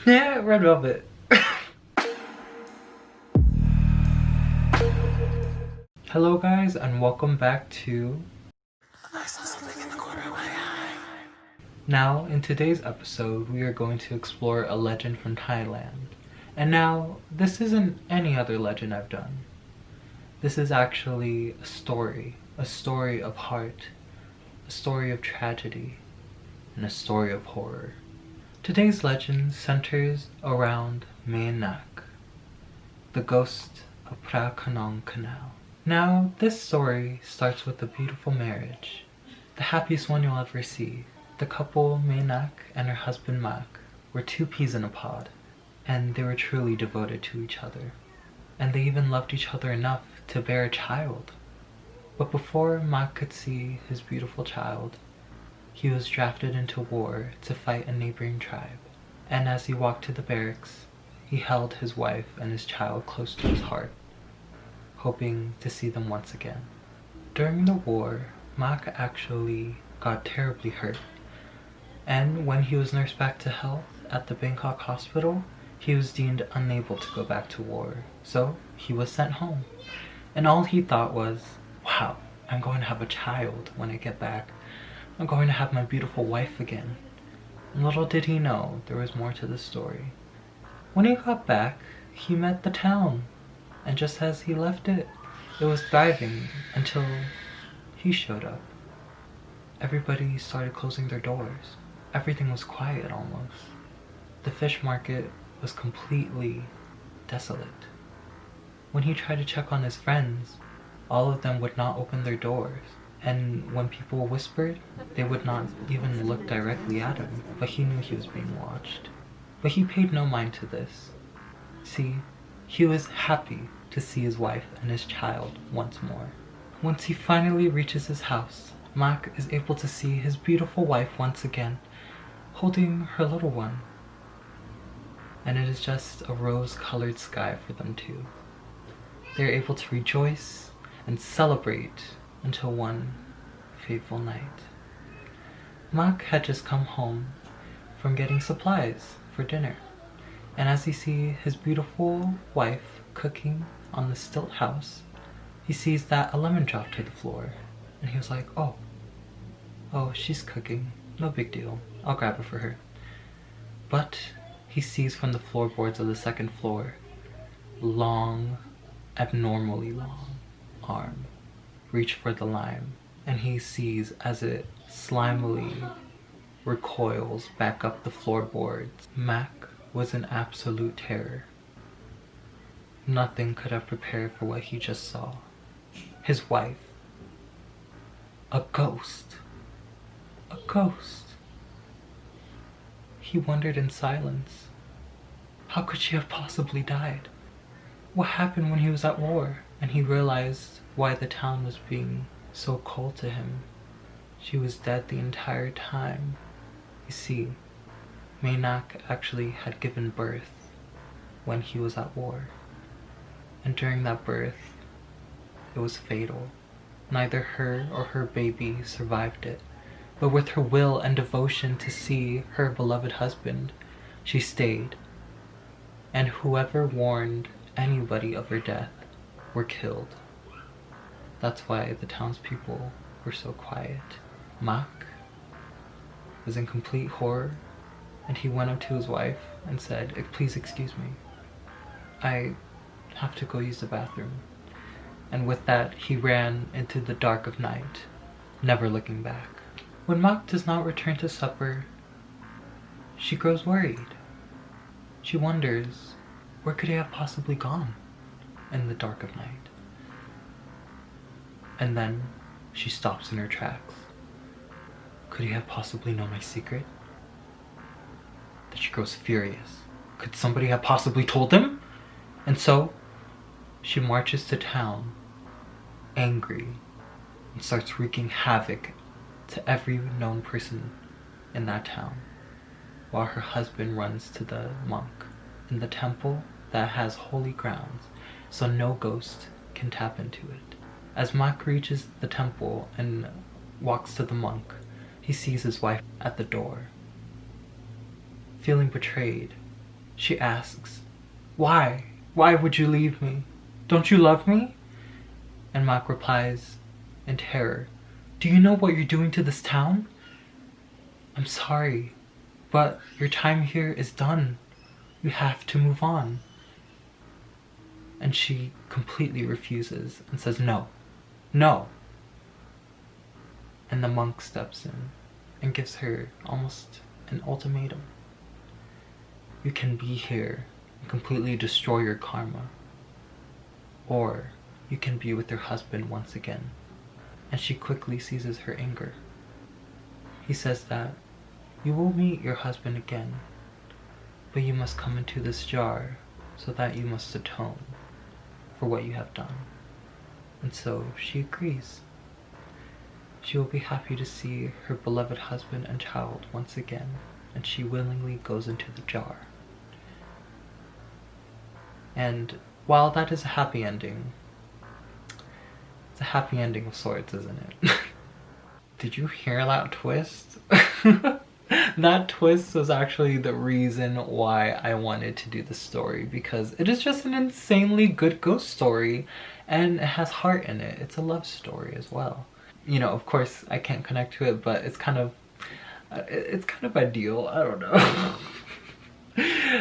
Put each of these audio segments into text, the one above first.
Yeah, red velvet. Hello guys, and welcome back to Now, in today's episode, we are going to explore a legend from Thailand. And now, this isn't any other legend I've done. This is actually a story of heart, a story of tragedy, and a story of horror. Today's legend centers around Nak, the ghost of Phra Kanong Canal. Now, this story starts with a beautiful marriage, the happiest one you'll ever see. The couple, Nak and her husband Mak, were two peas in a pod, and they were truly devoted to each other. And they even loved each other enough to bear a child. But before Mak could see his beautiful child, he was drafted into war to fight a neighboring tribe. And as he walked to the barracks, he held his wife and his child close to his heart, hoping to see them once again. During the war, Mak actually got terribly hurt. And when he was nursed back to health at the Bangkok hospital, he was deemed unable to go back to war. So he was sent home. And all he thought was, wow, I'm going to have a child when I get back. I'm going to have my beautiful wife again. And little did he know, there was more to the story. When he got back, he met the town. And just as he left it, it was thriving until he showed up. Everybody started closing their doors. Everything was quiet almost. The fish market was completely desolate. When he tried to check on his friends, all of them would not open their doors. And when people whispered, they would not even look directly at him, but he knew he was being watched. But he paid no mind to this. See, he was happy to see his wife and his child once more. Once he finally reaches his house, Mak is able to see his beautiful wife once again, holding her little one. And it is just a rose-colored sky for them two. They are able to rejoice and celebrate until one fateful night. Mak had just come home from getting supplies for dinner, and as he sees his beautiful wife cooking on the stilt house, he sees that a lemon dropped to the floor, and he was like, oh, she's cooking, no big deal, I'll grab it for her. But he sees from the floorboards of the second floor, long, abnormally long arm reach for the lime, and he sees as it slimily recoils back up the floorboards. Mak was in absolute terror. Nothing could have prepared for what he just saw. His wife. A ghost. A ghost. He wondered in silence. How could she have possibly died? What happened when he was at war? And he realized why the town was being so cold to him. She was dead the entire time. You see, Nak actually had given birth when he was at war. And during that birth, it was fatal. Neither her or her baby survived it. But with her will and devotion to see her beloved husband, she stayed. And whoever warned anybody of her death were killed. That's why the townspeople were so quiet. Mak was in complete horror, and he went up to his wife and said, please excuse me. I have to go use the bathroom. And with that, he ran into the dark of night, never looking back. When Mak does not return to supper, she grows worried. She wonders, where could he have possibly gone in the dark of night? And then she stops in her tracks. Could he have possibly known my secret? Then she grows furious. Could somebody have possibly told him? And so she marches to town, angry, and starts wreaking havoc to every known person in that town, while her husband runs to the monk in the temple that has holy grounds, so no ghost can tap into it. As Mak reaches the temple and walks to the monk, he sees his wife at the door. Feeling betrayed, She asks, "Why? Why would you leave me? Don't you love me?" And Mak replies in terror, "Do you know what you're doing to this town? I'm sorry, but your time here is done. You have to move on." And she completely refuses and says, "No, no." And the monk steps in and gives her almost an ultimatum. You can be here and completely destroy your karma, or you can be with your husband once again. And she quickly seizes her anger. He says that you will meet your husband again, but you must come into this jar so that you must atone for what you have done. And so she agrees. She will be happy to see her beloved husband and child once again, and she willingly goes into the jar. And while that is a happy ending, it's a happy ending of sorts, isn't it? Did you hear that twist? That twist was actually the reason why I wanted to do the story, because it is just an insanely good ghost story and it has heart in it. It's a love story as well. You know, of course I can't connect to it, but it's kind of ideal. I don't know.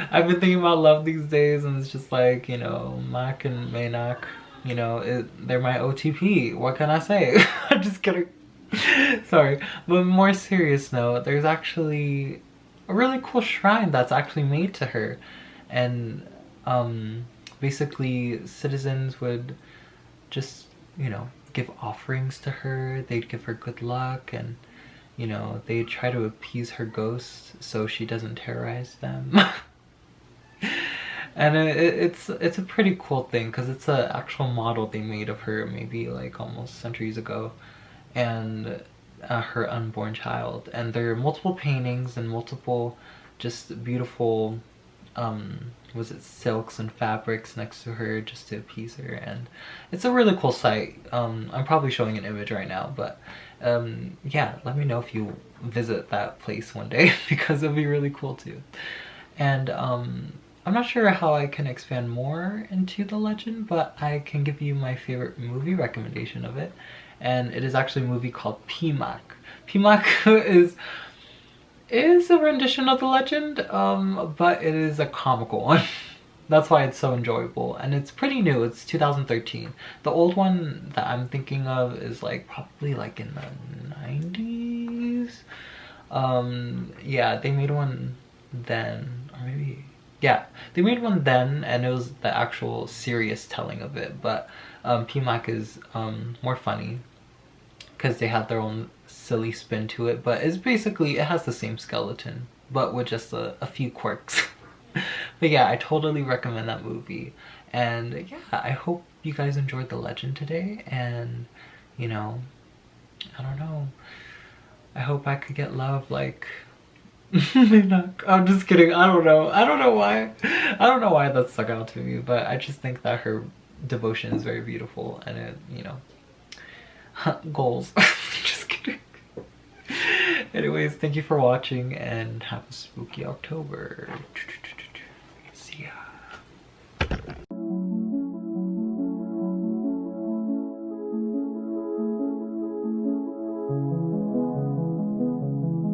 I've been thinking about love these days, and it's just like, you know, Mak and Maynak, you know, they're my OTP. What can I say? I'm just kidding. Sorry. But more serious note, there's actually a really cool shrine that's actually made to her. And basically citizens would just, you know, give offerings to her. They'd give her good luck, and you know, they try to appease her ghost so she doesn't terrorize them. And it's a pretty cool thing, because it's an actual model they made of her maybe like almost centuries ago, and her unborn child. And there are multiple paintings and multiple just beautiful was it silks and fabrics next to her just to appease her. And it's a really cool sight. I'm probably showing an image right now, but yeah, let me know if you visit that place one day, because it'll be really cool too. And I'm not sure how I can expand more into the legend, but I can give you my favorite movie recommendation of it, and it is actually a movie called Pimak. Pimak is a rendition of the legend, but it is a comical one. That's why it's so enjoyable, and it's pretty new. It's 2013. The old one that I'm thinking of is like probably like in the 90s. Yeah, they made one then, or maybe, yeah, they made one then, and it was the actual serious telling of it. But Pimak is more funny, because they have their own silly spin to it, but it's basically, it has the same skeleton, but with just a few quirks. But yeah, I totally recommend that movie. And yeah, I hope you guys enjoyed the legend today, and you know, I don't know, I hope I could get love like I'm just kidding. I don't know why that stuck out to me, but I just think that her devotion is very beautiful, and it, you know, goals. Just kidding. Anyways, thank you for watching, and have a spooky October. See ya.